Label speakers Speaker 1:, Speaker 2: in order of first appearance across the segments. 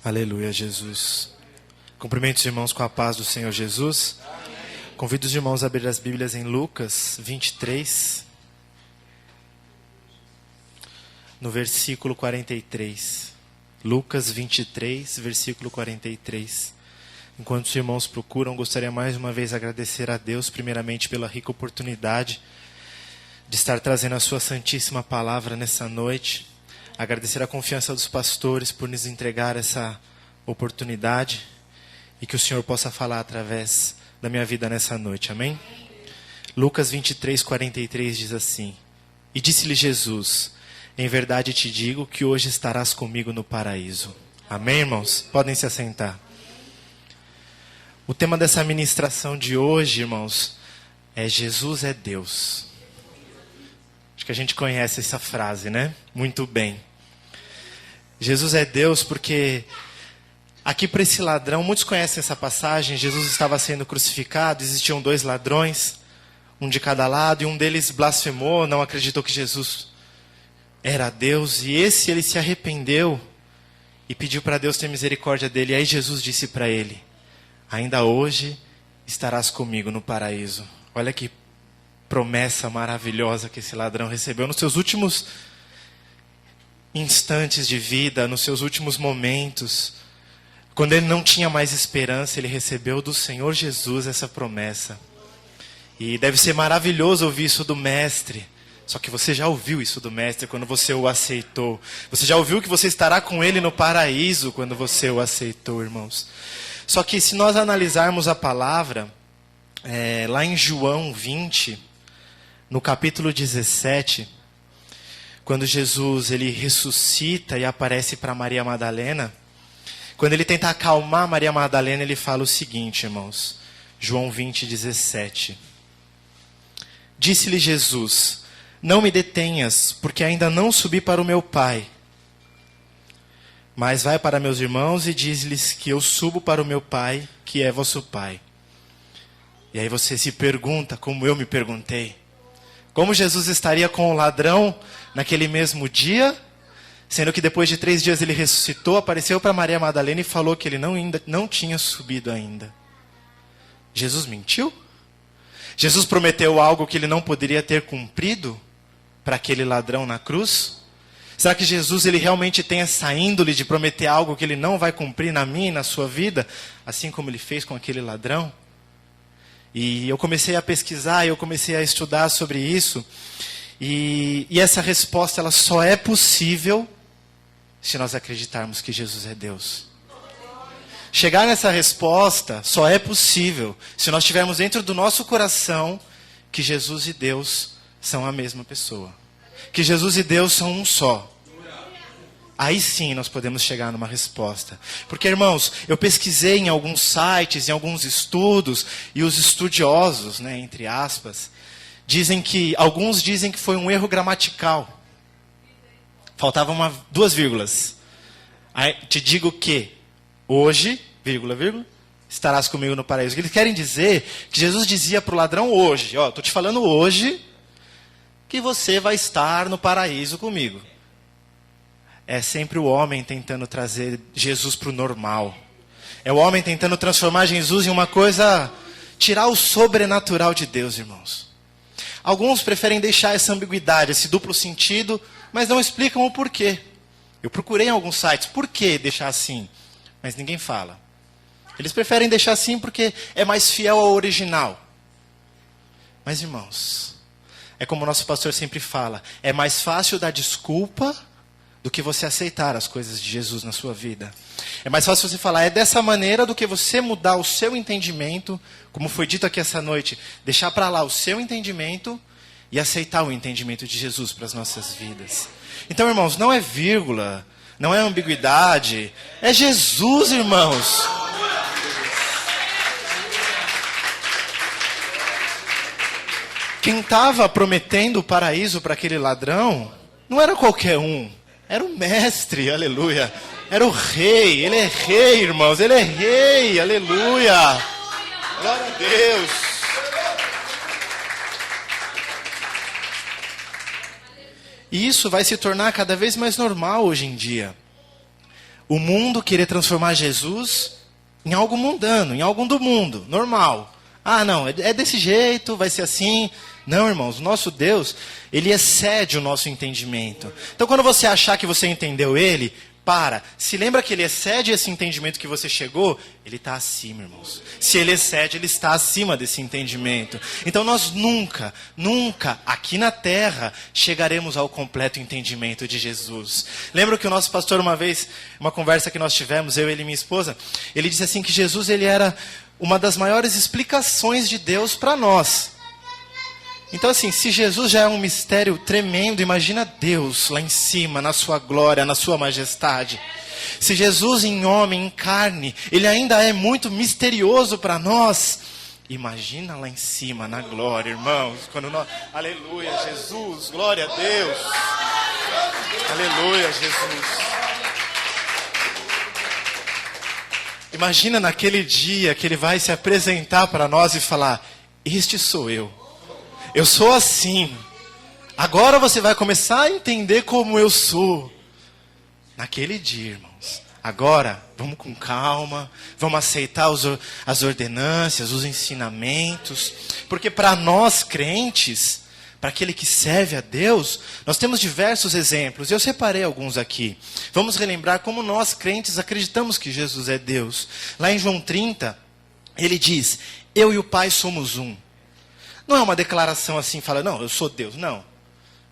Speaker 1: Aleluia, Jesus. Cumprimento os irmãos com a paz do Senhor Jesus. Convido os irmãos a abrir as Bíblias em Lucas 23, no versículo 43. Lucas 23, versículo 43. Enquanto os irmãos procuram, gostaria mais uma vez de agradecer a Deus, primeiramente pela rica oportunidade de estar trazendo a sua santíssima palavra nessa noite. Agradecer a confiança dos pastores por nos entregar essa oportunidade e que o Senhor possa falar através da minha vida nessa noite, amém? Lucas 23, 43 diz assim: E disse-lhe Jesus: Em verdade te digo que hoje estarás comigo no paraíso. Amém, irmãos? Podem se assentar. O tema dessa ministração de hoje, irmãos, é Jesus é Deus. Acho que a gente conhece essa frase, né? Muito bem. Jesus é Deus porque aqui para esse ladrão, muitos conhecem essa passagem, Jesus estava sendo crucificado, existiam 2 ladrões, um de cada lado, e um deles blasfemou, não acreditou que Jesus era Deus, e ele se arrependeu e pediu para Deus ter misericórdia dele. E aí Jesus disse para ele: Ainda hoje estarás comigo no paraíso. Olha que promessa maravilhosa que esse ladrão recebeu nos seus últimos instantes de vida, nos seus últimos momentos. Quando ele não tinha mais esperança, ele recebeu do Senhor Jesus essa promessa. E deve ser maravilhoso ouvir isso do Mestre. Só que você já ouviu isso do Mestre quando você o aceitou. Você já ouviu que você estará com ele no paraíso quando você o aceitou, irmãos. Só que se nós analisarmos a palavra, lá em João 20, no capítulo 17, quando Jesus ele ressuscita e aparece para Maria Madalena, quando ele tenta acalmar Maria Madalena, ele fala o seguinte, irmãos. João 20, 17. Disse-lhe Jesus: Não me detenhas, porque ainda não subi para o meu Pai. Mas vai para meus irmãos e diz-lhes que eu subo para o meu Pai, que é vosso Pai. E aí você se pergunta, como eu me perguntei, como Jesus estaria com o ladrão naquele mesmo dia, sendo que depois de 3 dias ele ressuscitou, apareceu para Maria Madalena e falou que ele não tinha subido ainda. Jesus mentiu? Jesus prometeu algo que ele não poderia ter cumprido para aquele ladrão na cruz? Será que Jesus ele realmente tem essa índole de prometer algo que ele não vai cumprir na minha e na sua vida, assim como ele fez com aquele ladrão? E eu comecei a pesquisar, eu comecei a estudar sobre isso. E essa resposta ela só é possível se nós acreditarmos que Jesus é Deus. Chegar nessa resposta só é possível se nós tivermos dentro do nosso coração que Jesus e Deus são a mesma pessoa. Que Jesus e Deus são um só. Aí sim nós podemos chegar numa resposta. Porque, irmãos, eu pesquisei em alguns sites, em alguns estudos, e os estudiosos, né, entre aspas, alguns dizem que foi um erro gramatical. Faltavam 2 vírgulas. Aí, te digo que hoje, vírgula, vírgula, estarás comigo no paraíso. O que eles querem dizer que Jesus dizia para o ladrão hoje, estou te falando hoje, que você vai estar no paraíso comigo. É sempre o homem tentando trazer Jesus para o normal. É o homem tentando transformar Jesus em uma coisa, tirar o sobrenatural de Deus, irmãos. Alguns preferem deixar essa ambiguidade, esse duplo sentido, mas não explicam o porquê. Eu procurei em alguns sites, por que deixar assim? Mas ninguém fala. Eles preferem deixar assim porque é mais fiel ao original. Mas, irmãos, é como o nosso pastor sempre fala, é mais fácil dar desculpa do que você aceitar as coisas de Jesus na sua vida. É mais fácil você falar, é dessa maneira, do que você mudar o seu entendimento, como foi dito aqui essa noite, deixar para lá o seu entendimento e aceitar o entendimento de Jesus para as nossas vidas. Então, irmãos, não é vírgula, não é ambiguidade, é Jesus, irmãos. Quem estava prometendo o paraíso para aquele ladrão não era qualquer um. Era o Mestre, aleluia. Era o Rei, ele é Rei, irmãos, ele é Rei, aleluia. Glória a Deus. E isso vai se tornar cada vez mais normal hoje em dia. o mundo querer transformar Jesus em algo mundano, em algo do mundo, normal. Ah, não, é desse jeito, vai ser assim. Não, irmãos, o nosso Deus, ele excede o nosso entendimento. Então, quando você achar que você entendeu ele, se lembra que ele excede esse entendimento que você chegou, ele está acima, irmãos. Se ele excede, ele está acima desse entendimento. Então nós nunca, aqui na terra, chegaremos ao completo entendimento de Jesus. Lembra que o nosso pastor, uma vez, uma conversa que nós tivemos, ele e minha esposa, ele disse assim que Jesus, ele era uma das maiores explicações de Deus para nós. Então assim, se Jesus já é um mistério tremendo, imagina Deus lá em cima, na sua glória, na sua majestade. Se Jesus em homem, em carne, ele ainda é muito misterioso para nós, imagina lá em cima, na glória, irmãos. Aleluia, Jesus, glória a Deus. Aleluia, Jesus. Imagina naquele dia que ele vai se apresentar para nós e falar, este sou eu. Eu sou assim. Agora você vai começar a entender como eu sou. Naquele dia, irmãos. Agora, vamos com calma. Vamos aceitar as ordenâncias, os ensinamentos. Porque para nós crentes, para aquele que serve a Deus, nós temos diversos exemplos. Eu separei alguns aqui. Vamos relembrar como nós crentes acreditamos que Jesus é Deus. Lá em João 30, ele diz, eu e o Pai somos um. Não é uma declaração assim, fala, não, eu sou Deus. Não.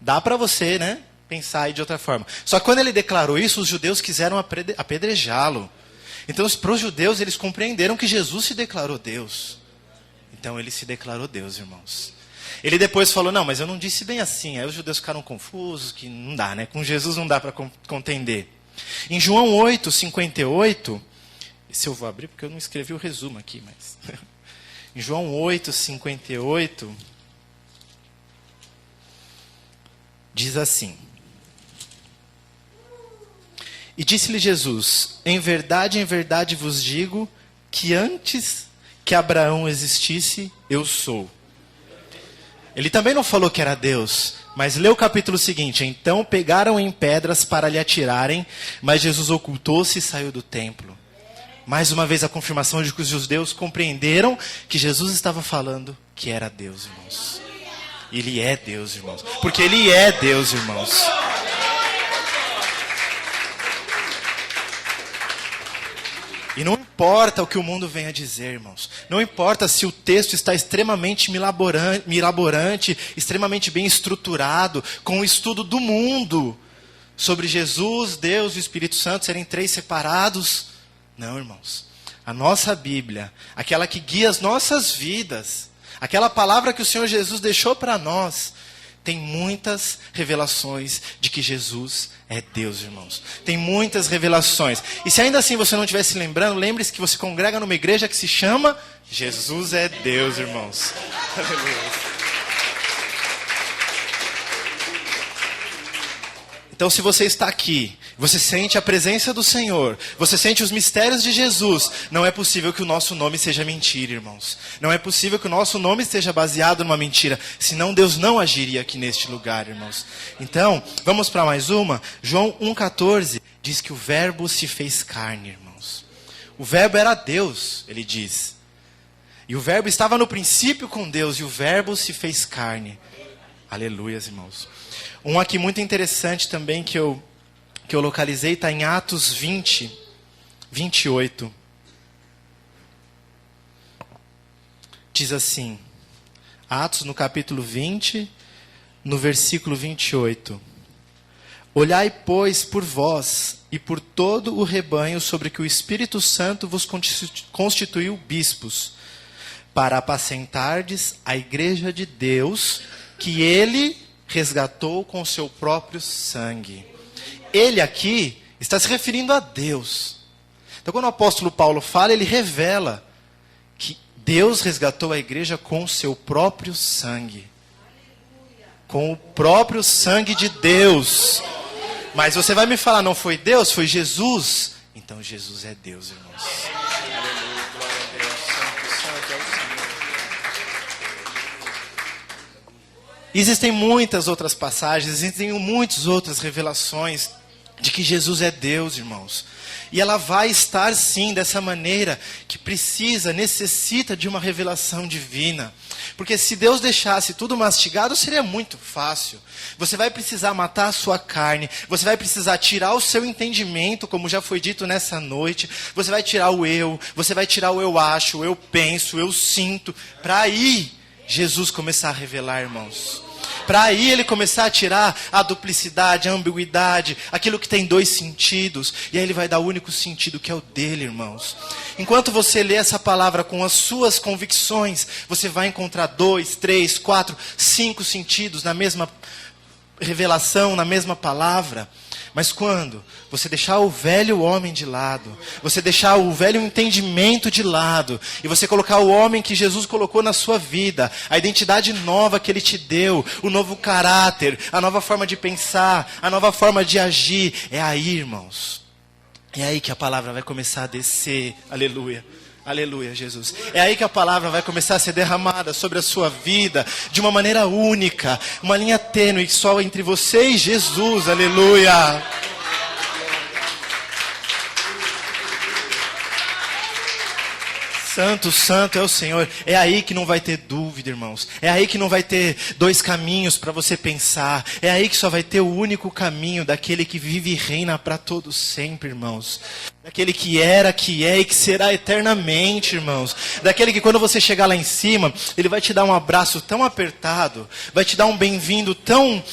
Speaker 1: Dá para você, né, pensar aí de outra forma. Só que quando ele declarou isso, os judeus quiseram apedrejá-lo. Então, para os judeus, eles compreenderam que Jesus se declarou Deus. Então, ele se declarou Deus, irmãos. Ele depois falou, não, mas eu não disse bem assim. Aí os judeus ficaram confusos, que não dá, né? Com Jesus não dá para contender. Em João 8, 58, esse eu vou abrir porque eu não escrevi o resumo aqui, mas... Em João 8, 58, diz assim, e disse-lhe Jesus, em verdade vos digo, que antes que Abraão existisse, eu sou. Ele também não falou que era Deus, mas lê o capítulo seguinte, então pegaram em pedras para lhe atirarem, mas Jesus ocultou-se e saiu do templo. Mais uma vez a confirmação de que os judeus compreenderam que Jesus estava falando que era Deus, irmãos. Ele é Deus, irmãos. Porque ele é Deus, irmãos. E não importa o que o mundo venha dizer, irmãos. Não importa se o texto está extremamente mirabolante, extremamente bem estruturado, com o estudo do mundo sobre Jesus, Deus e o Espírito Santo serem três separados. Não, irmãos. A nossa Bíblia, aquela que guia as nossas vidas, aquela palavra que o Senhor Jesus deixou para nós, tem muitas revelações de que Jesus é Deus, irmãos. Tem muitas revelações. E se ainda assim você não estiver se lembrando, lembre-se que você congrega numa igreja que se chama Jesus é Deus, irmãos. Aleluia. Então, se você está aqui, você sente a presença do Senhor, você sente os mistérios de Jesus, não é possível que o nosso nome seja mentira, irmãos. Não é possível que o nosso nome esteja baseado numa mentira, senão Deus não agiria aqui neste lugar, irmãos. Então, vamos para mais uma. João 1,14 diz que o verbo se fez carne, irmãos. O verbo era Deus, ele diz. E o verbo estava no princípio com Deus, e o verbo se fez carne. Aleluias, irmãos. Um aqui muito interessante também que eu localizei está em Atos 20, 28. Diz assim, Atos no capítulo 20, no versículo 28. Olhai, pois, por vós e por todo o rebanho sobre que o Espírito Santo vos constituiu bispos, para apacentardes a igreja de Deus, que ele resgatou com seu próprio sangue. Ele aqui está se referindo a Deus. Então, quando o apóstolo Paulo fala, ele revela que Deus resgatou a igreja com o seu próprio sangue. Com o próprio sangue de Deus. Mas você vai me falar, não foi Deus, foi Jesus? Então, Jesus é Deus, irmãos. Aleluia, glória a Deus. Santo é o Senhor. Existem muitas outras passagens, existem muitas outras revelações de que Jesus é Deus, irmãos. E ela vai estar sim dessa maneira que necessita de uma revelação divina. Porque se Deus deixasse tudo mastigado, seria muito fácil. Você vai precisar matar a sua carne, você vai precisar tirar o seu entendimento, como já foi dito nessa noite. Você vai tirar o eu, você vai tirar o eu acho, o eu penso, o eu sinto. Para aí Jesus começar a revelar, irmãos. Para aí ele começar a tirar a duplicidade, a ambiguidade, aquilo que tem dois sentidos. E aí ele vai dar o único sentido que é o dele, irmãos. Enquanto você lê essa palavra com as suas convicções, você vai encontrar 2, 3, 4, 5 sentidos na mesma revelação, na mesma palavra. Mas quando você deixar o velho homem de lado, você deixar o velho entendimento de lado, e você colocar o homem que Jesus colocou na sua vida, a identidade nova que ele te deu, o novo caráter, a nova forma de pensar, a nova forma de agir, é aí, irmãos. É aí que a palavra vai começar a descer. Aleluia. Aleluia, Jesus. É aí que a palavra vai começar a ser derramada sobre a sua vida de uma maneira única, uma linha tênue só entre você e Jesus. Aleluia. Santo, santo é o Senhor. É aí que não vai ter dúvida, irmãos. É aí que não vai ter dois caminhos para você pensar. É aí que só vai ter o único caminho daquele que vive e reina para todos sempre, irmãos. Daquele que era, que é e que será eternamente, irmãos. Daquele que quando você chegar lá em cima, ele vai te dar um abraço tão apertado, vai te dar um bem-vindo tão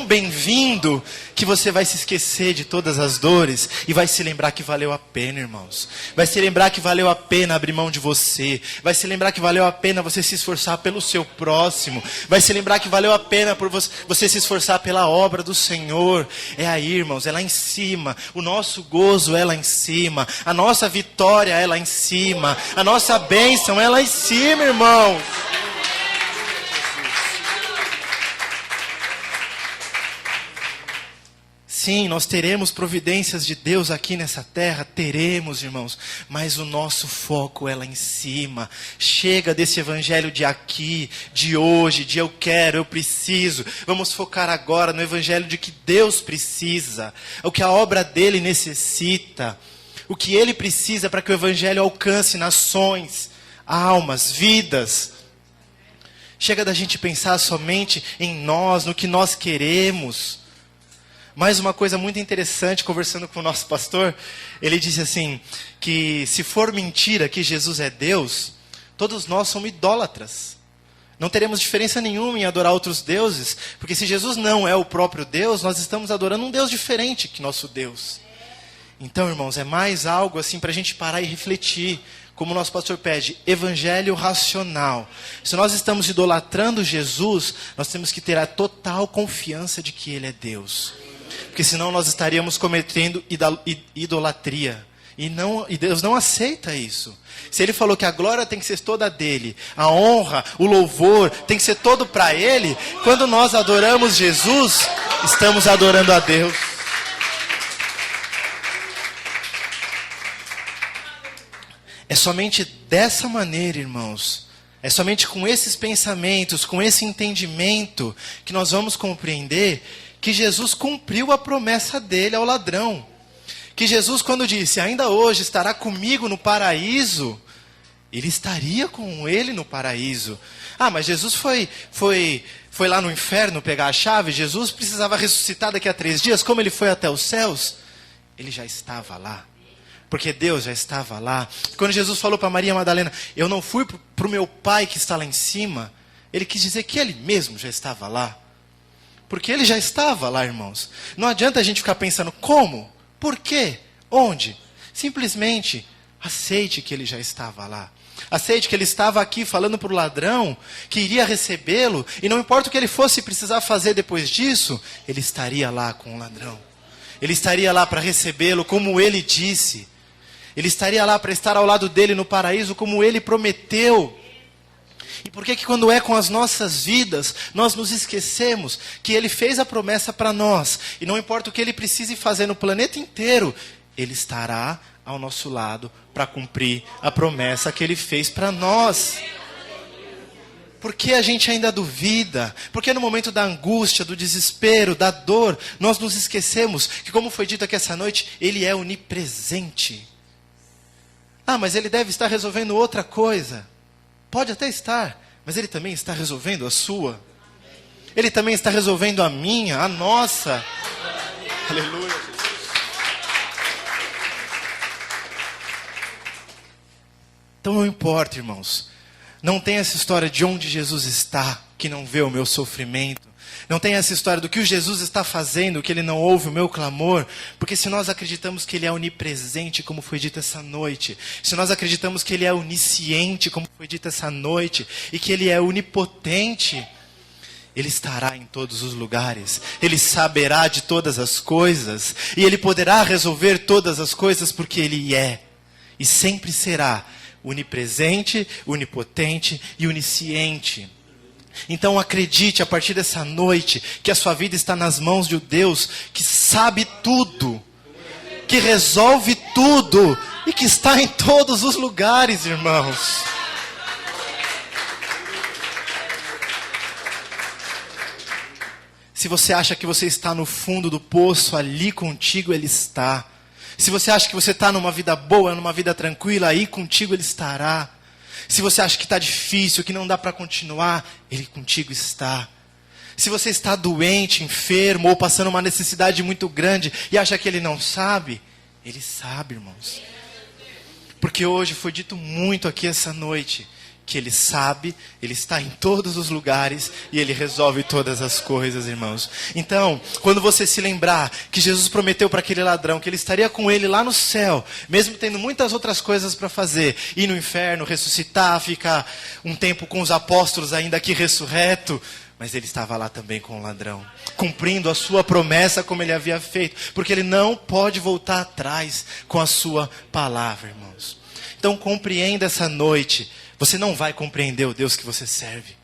Speaker 1: bem-vindo, que você vai se esquecer de todas as dores e vai se lembrar que valeu a pena, irmãos. Vai se lembrar que valeu a pena abrir mão de você. Vai se lembrar que valeu a pena você se esforçar pelo seu próximo. Vai se lembrar que valeu a pena por você se esforçar pela obra do Senhor. É aí, irmãos, é lá em cima. O nosso gozo é lá em cima. A nossa vitória é lá em cima. A nossa bênção é lá em cima, irmãos. Sim, nós teremos providências de Deus aqui nessa terra, teremos, irmãos, mas o nosso foco é lá em cima. Chega desse evangelho de aqui, de hoje, de eu quero, eu preciso. Vamos focar agora no evangelho de que Deus precisa, o que a obra dele necessita, o que ele precisa para que o evangelho alcance nações, almas, vidas. Chega da gente pensar somente em nós, no que nós queremos. Mais uma coisa muito interessante, conversando com o nosso pastor, ele disse assim, que se for mentira que Jesus é Deus, todos nós somos idólatras. Não teremos diferença nenhuma em adorar outros deuses, porque se Jesus não é o próprio Deus, nós estamos adorando um Deus diferente que nosso Deus. Então, irmãos, é mais algo assim para a gente parar e refletir, como o nosso pastor pede, evangelho racional. Se nós estamos idolatrando Jesus, nós temos que ter a total confiança de que Ele é Deus. Porque senão nós estaríamos cometendo idolatria. E Deus não aceita isso. Se Ele falou que a glória tem que ser toda dele, a honra, o louvor tem que ser todo para Ele, quando nós adoramos Jesus, estamos adorando a Deus. É somente dessa maneira, irmãos, é somente com esses pensamentos, com esse entendimento, que nós vamos compreender que Jesus cumpriu a promessa dele ao ladrão. Que Jesus, quando disse, ainda hoje estará comigo no paraíso, ele estaria com ele no paraíso. Ah, mas Jesus foi lá no inferno pegar a chave, Jesus precisava ressuscitar daqui a 3 dias, como ele foi até os céus? Ele já estava lá. Porque Deus já estava lá. Quando Jesus falou para Maria Madalena, eu não fui para o meu Pai que está lá em cima, ele quis dizer que ele mesmo já estava lá. Porque ele já estava lá, irmãos. Não adianta a gente ficar pensando como, por quê, onde. Simplesmente aceite que ele já estava lá. Aceite que ele estava aqui falando para o ladrão que iria recebê-lo. E não importa o que ele fosse precisar fazer depois disso, ele estaria lá com o ladrão. Ele estaria lá para recebê-lo como ele disse. Ele estaria lá para estar ao lado dele no paraíso como ele prometeu. E por que quando é com as nossas vidas, nós nos esquecemos que ele fez a promessa para nós. E não importa o que ele precise fazer no planeta inteiro, ele estará ao nosso lado para cumprir a promessa que ele fez para nós. Por que a gente ainda duvida? Porque no momento da angústia, do desespero, da dor, nós nos esquecemos que, como foi dito aqui essa noite, Ele é onipresente. Ah, mas Ele deve estar resolvendo outra coisa. Pode até estar, mas Ele também está resolvendo a sua. Ele também está resolvendo a minha, a nossa. Aleluia, Jesus. Então não importa, irmãos. Não tem essa história de onde Jesus está, que não vê o meu sofrimento. Não tem essa história do que o Jesus está fazendo, que Ele não ouve o meu clamor. Porque se nós acreditamos que Ele é onipresente, como foi dito essa noite, se nós acreditamos que Ele é onisciente, como foi dito essa noite, e que Ele é onipotente, Ele estará em todos os lugares, Ele saberá de todas as coisas, e Ele poderá resolver todas as coisas, porque Ele é, e sempre será, onipresente, onipotente e onisciente. Então acredite a partir dessa noite que a sua vida está nas mãos de um Deus que sabe tudo, que resolve tudo e que está em todos os lugares, irmãos. Se você acha que você está no fundo do poço, ali contigo Ele está. Se você acha que você está numa vida boa, numa vida tranquila, aí contigo Ele estará. Se você acha que está difícil, que não dá para continuar, Ele contigo está. Se você está doente, enfermo, ou passando uma necessidade muito grande e acha que Ele não sabe, Ele sabe, irmãos. Porque hoje foi dito muito aqui essa noite, que Ele sabe, Ele está em todos os lugares e Ele resolve todas as coisas, irmãos. Então, quando você se lembrar que Jesus prometeu para aquele ladrão que Ele estaria com ele lá no céu, mesmo tendo muitas outras coisas para fazer, ir no inferno, ressuscitar, ficar um tempo com os apóstolos ainda aqui ressurreto, mas Ele estava lá também com o ladrão, cumprindo a sua promessa como Ele havia feito, porque Ele não pode voltar atrás com a sua palavra, irmãos. Então compreenda essa noite. Você não vai compreender o Deus que você serve.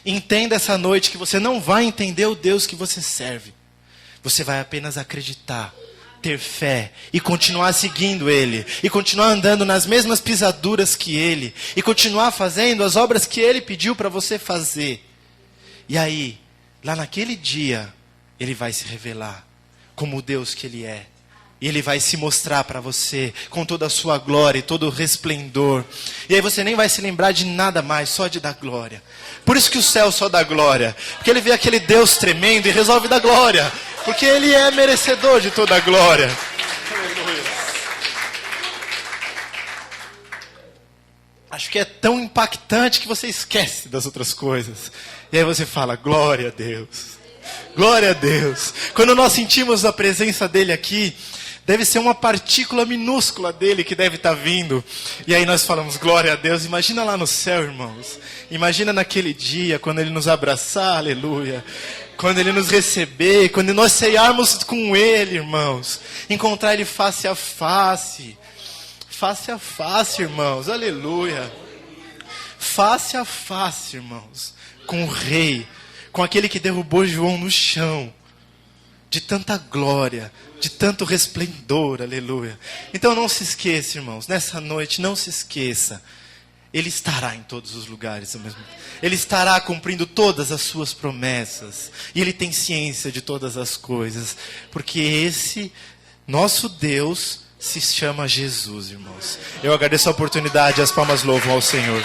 Speaker 1: Entenda essa noite que você não vai entender o Deus que você serve. Você vai apenas acreditar, ter fé e continuar seguindo Ele. E continuar andando nas mesmas pisaduras que Ele. E continuar fazendo as obras que Ele pediu para você fazer. E aí, lá naquele dia, Ele vai se revelar como o Deus que Ele é. E Ele vai se mostrar para você com toda a sua glória e todo o resplendor. E aí você nem vai se lembrar de nada mais, só de dar glória. Por isso que o céu só dá glória. Porque Ele vê aquele Deus tremendo e resolve dar glória. Porque Ele é merecedor de toda a glória. Aleluia. Acho que é tão impactante que você esquece das outras coisas. E aí você fala, glória a Deus. Glória a Deus. Quando nós sentimos a presença dEle aqui, deve ser uma partícula minúscula dele que deve estar vindo. E aí nós falamos, glória a Deus. Imagina lá no céu, irmãos. Imagina naquele dia, quando Ele nos abraçar, aleluia. Quando Ele nos receber, quando nós ceiarmos com Ele, irmãos. Encontrar Ele face a face. Face a face, irmãos, aleluia. Face a face, irmãos. Com o Rei, com aquele que derrubou João no chão. De tanta glória, de tanto resplendor, aleluia. Então não se esqueça, irmãos, nessa noite não se esqueça. Ele estará em todos os lugares ao mesmo tempo. Ele estará cumprindo todas as suas promessas. E Ele tem ciência de todas as coisas. Porque esse nosso Deus se chama Jesus, irmãos. Eu agradeço a oportunidade, as palmas louvam ao Senhor.